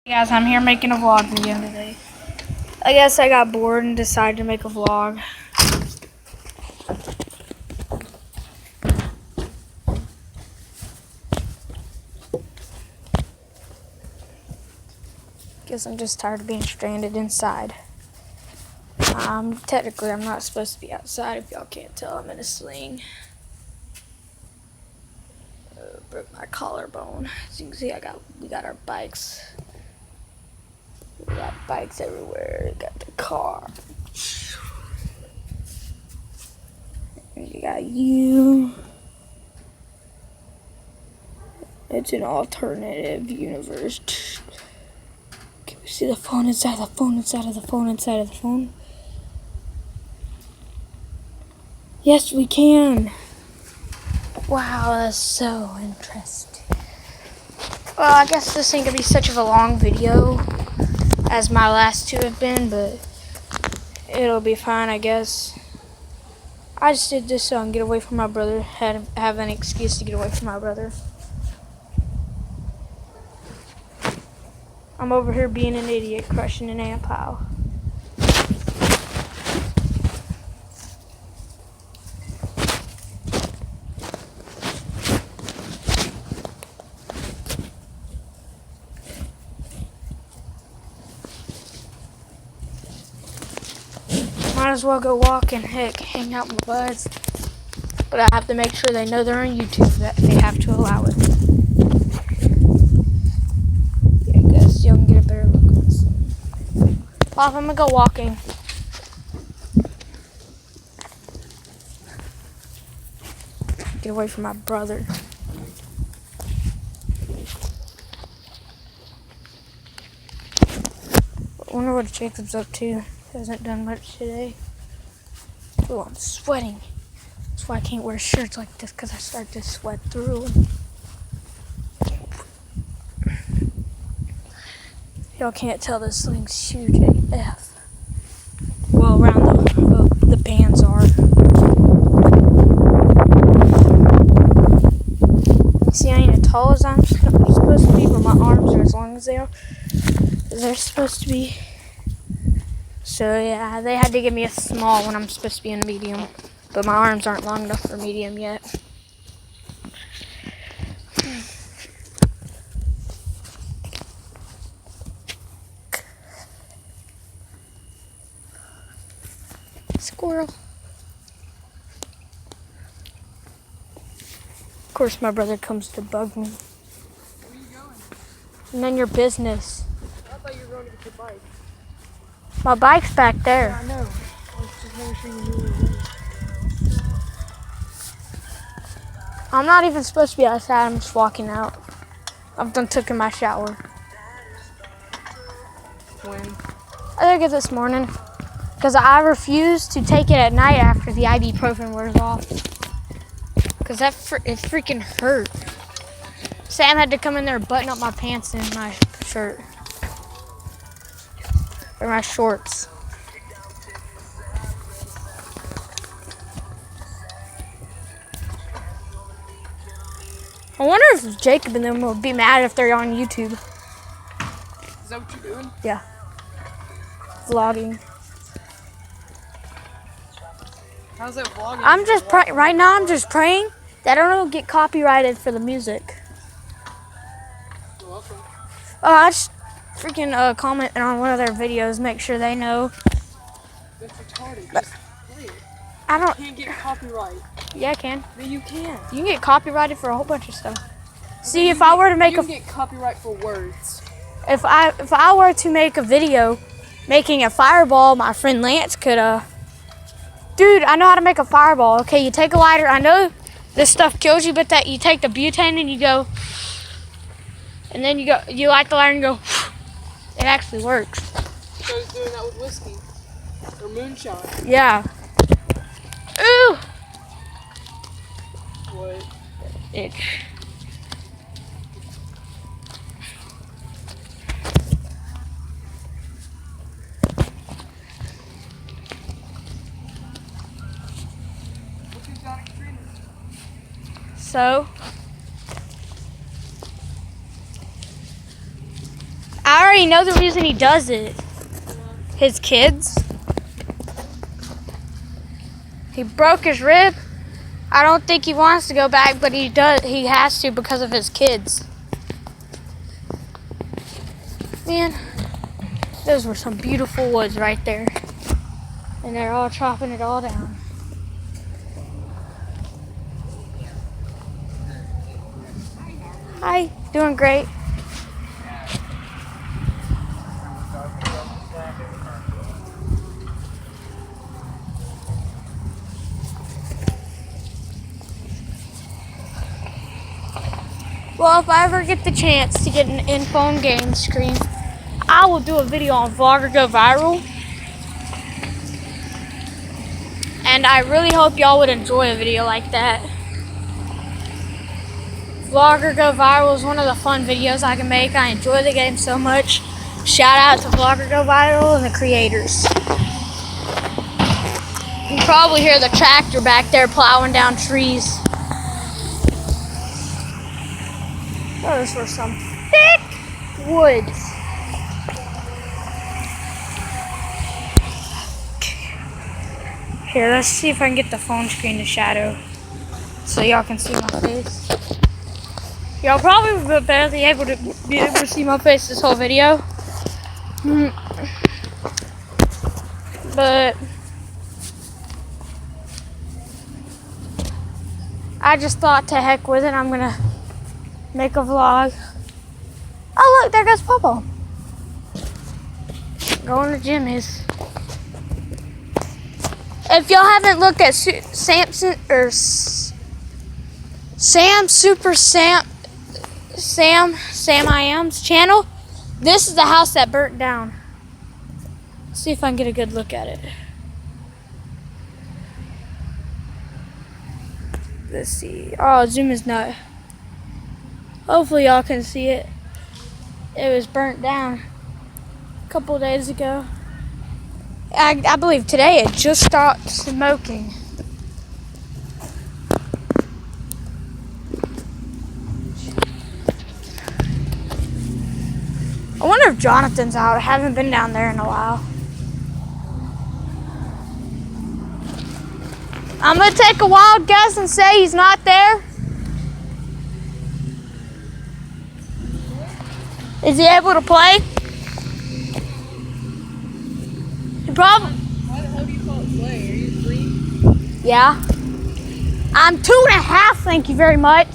Hey guys, I'm here making a vlog video today. I guess I got bored and decided to make a vlog. Guess I'm just tired of being stranded inside. Technically, I'm not supposed to be outside. If y'all can't tell, I'm in a sling. Broke my collarbone. As you can see, we got our bikes. We got bikes everywhere. We got the car. And you got you. It's an alternative universe. Can we see the phone inside the phone, inside of the phone, inside of the phone? Yes, we can. Wow, that's so interesting. Well, I guess this ain't gonna be such of a long video as my last two have been, but it'll be fine, I guess. I just did this so I can get away from my brother. Have an excuse to get away from my brother. I'm over here being an idiot, crushing an ant pile. Might as well go walk and heck, hang out with my buds. But I have to make sure they know they're on YouTube, that they have to allow it. Yeah, I guess y'all can get a better look at this. Well, I'm gonna go walking. Get away from my brother. I wonder what Jacob's up to. He hasn't done much today. Oh, I'm sweating. That's why I can't wear shirts like this, because I start to sweat through them. Y'all can't tell this thing's huge AF. Well, around the bands are. See, I ain't as tall as I'm supposed to be, but my arms are as long as they are. They're supposed to be. So yeah, they had to give me a small when I'm supposed to be in a medium. But my arms aren't long enough for medium yet. Squirrel. Of course, my brother comes to bug me. Where are you going? None of your business. I thought you were going to get your bike. My bike's back there. Yeah, I know. I was just making sure you knew where you were going. I'm not even supposed to be outside. I'm just walking out. I've done taken my shower. When? I took it this morning because I refuse to take it at night after the ibuprofen wears off. Because it freaking hurt. Sam had to come in there and button up my pants and my shirt. Or my shorts. I wonder if Jacob and them will be mad if they're on YouTube. Is that what you're doing? Yeah. Vlogging. How's that vlogging? I'm just right now I'm just praying that I don't get copyrighted for the music. You're welcome. I just freaking comment on one of their videos, make sure they know. That's retarded. Just play it. I don't. You can't get copyright. Yeah, I can. No, you can't. You can get copyrighted for a whole bunch of stuff. See, if I were to make you can get copyright for words. if I were to make a video making a fireball, my friend Lance could Dude, I know how to make a fireball. Okay, you take a lighter. I know this stuff kills you, but that you take the butane and you go, and then you light the lighter and go. It actually works. So he's doing that with whiskey or moonshine. Yeah. Ooh. What? Itch. What's exotic treatment? So I already know the reason he does it. His kids. He broke his rib. I don't think he wants to go back, but he does. He has to because of his kids. Man, those were some beautiful woods right there. And they're all chopping it all down. Hi, doing great. Well, if I ever get the chance to get an in-phone game screen, I will do a video on Vlogger Go Viral. And I really hope y'all would enjoy a video like that. Vlogger Go Viral is one of the fun videos I can make. I enjoy the game so much. Shout out to Vlogger Go Viral and the creators. You can probably hear the tractor back there plowing down trees. Those were some thick woods. Here, let's see if I can get the phone screen to shadow so y'all can see my face. Y'all probably would barely be able to see my face this whole video. But I just thought to heck with it, I'm gonna make a vlog. Oh look, there goes Popo. Going to Jimmy's. If y'all haven't looked at Sam I Am's channel, this is the house that burnt down. Let's see if I can get a good look at it. Let's see. Oh, zoom is not. Hopefully y'all can see it. It was burnt down a couple days ago. I believe today it just stopped smoking. I wonder if Jonathan's out. I haven't been down there in a while. I'm gonna take a wild guess and say he's not there. Is he able to play? Probably. Why the hell do you call it play? Are you 3? Yeah. I'm 2.5, thank you very much.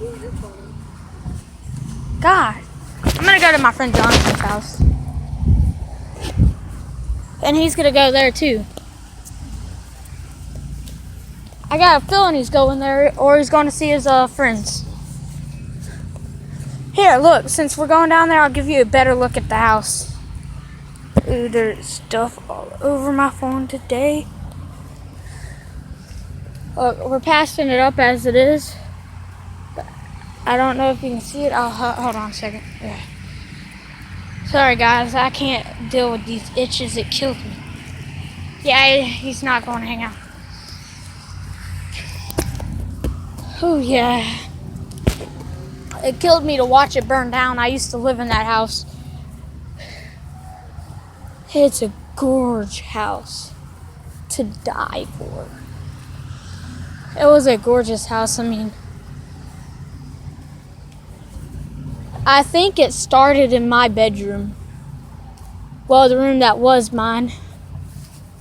Ooh, you're funny. God. I'm gonna go to my friend Jonathan's house. And he's gonna go there too. I got a feeling he's going there, or he's going to see his friends. Here, look, since we're going down there, I'll give you a better look at the house. Ooh, there's stuff all over my phone today. Look, we're passing it up as it is. I don't know if you can see it. Oh, hold on a second. Yeah. Sorry, guys. I can't deal with these itches. It kills me. Yeah, he's not going to hang out. Oh, yeah. It killed me to watch it burn down. I used to live in that house. It's a gorgeous house to die for. It was a gorgeous house. I mean, I think it started in my bedroom. Well, the room that was mine.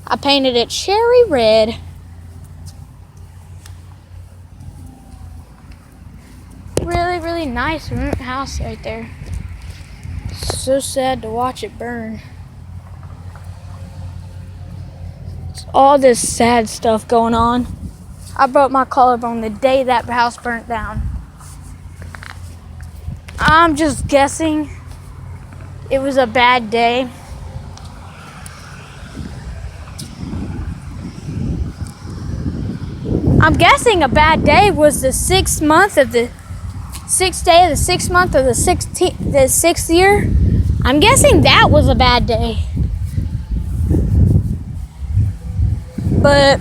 I painted it cherry red. Really, really nice house right there. So sad to watch it burn. All this sad stuff going on. I broke my collarbone the day that house burnt down. I'm just guessing it was a bad day. I'm guessing a bad day was the 6th month of the 6th day of the 6th month of the 6th year. I'm guessing that was a bad day. But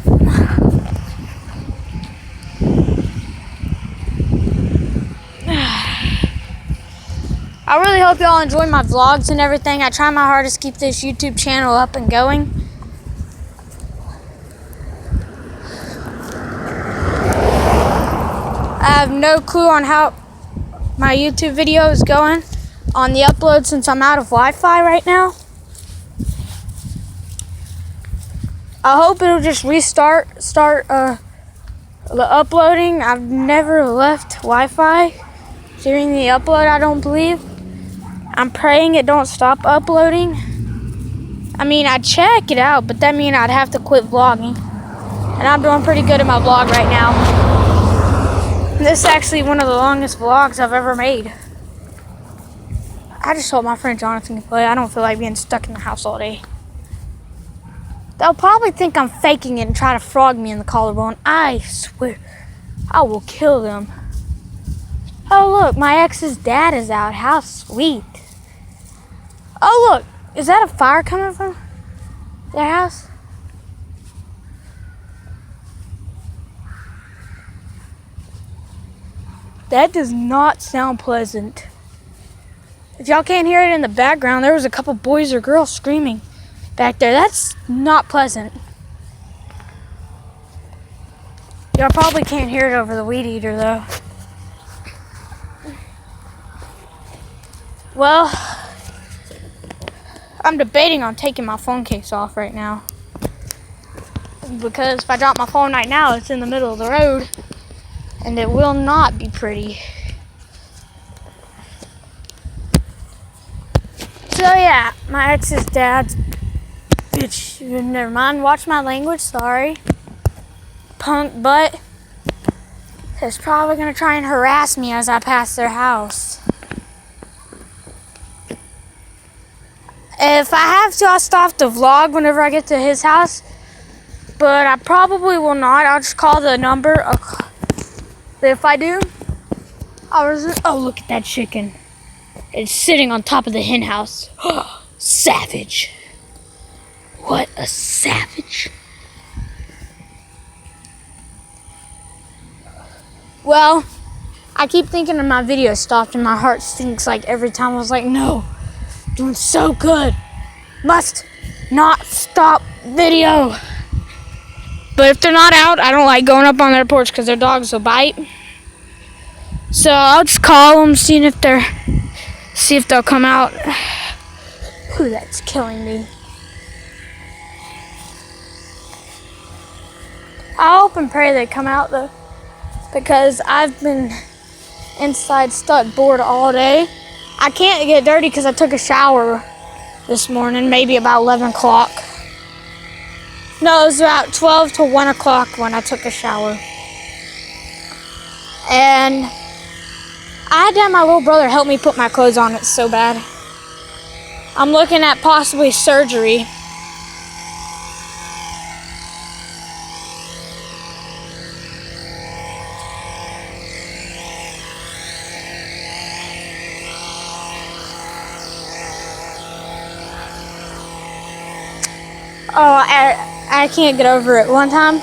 I really hope y'all enjoy my vlogs and everything. I try my hardest to keep this YouTube channel up and going. I have no clue on how my YouTube video is going on the upload since I'm out of Wi-Fi right now. I hope it'll just start the uploading. I've never left Wi-Fi during the upload, I don't believe. I'm praying it don't stop uploading. I mean, I check it out, but that means I'd have to quit vlogging. And I'm doing pretty good in my vlog right now. This is actually one of the longest vlogs I've ever made. I just hope my friend Jonathan can play. I don't feel like being stuck in the house all day. They'll probably think I'm faking it and try to frog me in the collarbone. I swear, I will kill them. Oh look, my ex's dad is out. How sweet. Oh look, is that a fire coming from their house? That does not sound pleasant. If y'all can't hear it in the background, there was a couple boys or girls screaming back there. That's not pleasant. Y'all probably can't hear it over the weed eater though. Well, I'm debating on taking my phone case off right now. Because if I drop my phone right now, it's in the middle of the road. And it will not be pretty. So yeah, my ex's dad's bitch. Never mind, watch my language, sorry. Punk butt is probably gonna try and harass me as I pass their house. If I have to, I'll stop the vlog whenever I get to his house. But I probably will not. I'll just call the number. If I do, oh, look at that chicken. It's sitting on top of the hen house. Savage. What a savage. Well, I keep thinking of my video stopped and my heart sinks like every time. I was like, no, doing so good. Must not stop video. But if they're not out, I don't like going up on their porch because their dogs will bite. So I'll just call them, see if they'll come out. Ooh, that's killing me. I hope and pray they come out though, because I've been inside stuck bored all day. I can't get dirty because I took a shower this morning, maybe about 11 o'clock. No, it was about 12 to 1 o'clock when I took a shower. And I had to have my little brother help me put my clothes on. It's so bad. I'm looking at possibly surgery. Oh, I can't get over it. One time,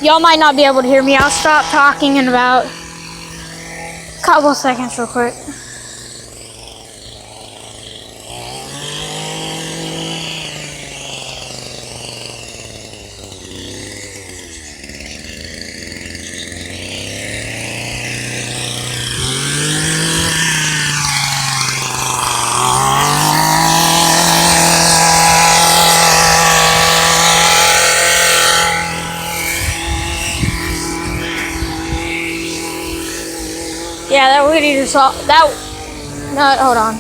y'all might not be able to hear me. I'll stop talking in about a couple seconds real quick. Yeah, that weed eater's no, hold on.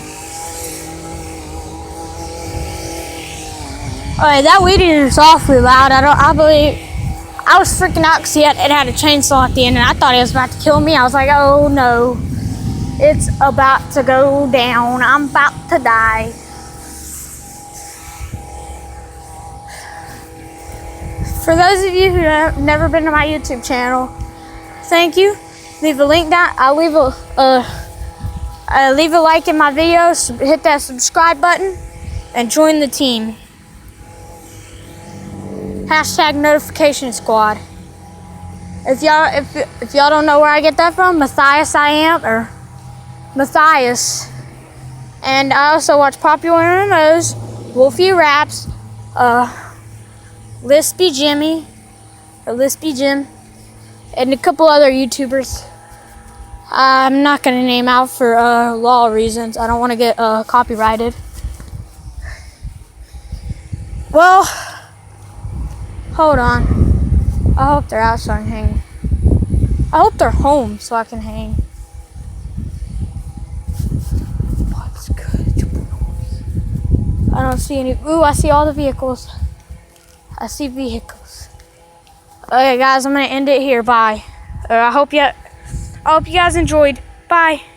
Alright, that weed eater's awfully loud. I believe, I was freaking out because it had a chainsaw at the end and I thought he was about to kill me. I was like, oh no, it's about to go down. I'm about to die. For those of you who have never been to my YouTube channel, thank you. Leave a link down. I'll leave a like in my video. Hit that subscribe button and join the team. Hashtag notification squad. If y'all don't know where I get that from, Matthias I am, or Matthias And I also watch Popular MMOs, Wolfie Raps, Lispy Jimmy, or Lispy Jim, and a couple other YouTubers. I'm not gonna name out for law reasons. I don't want to get copyrighted. Well, hold on. I hope they're out so I can hang. I hope they're home so I can hang. What's good? I don't see any. Ooh, I see all the vehicles. I see vehicles. Okay, guys, I'm gonna end it here. Bye. I hope you guys enjoyed. Bye.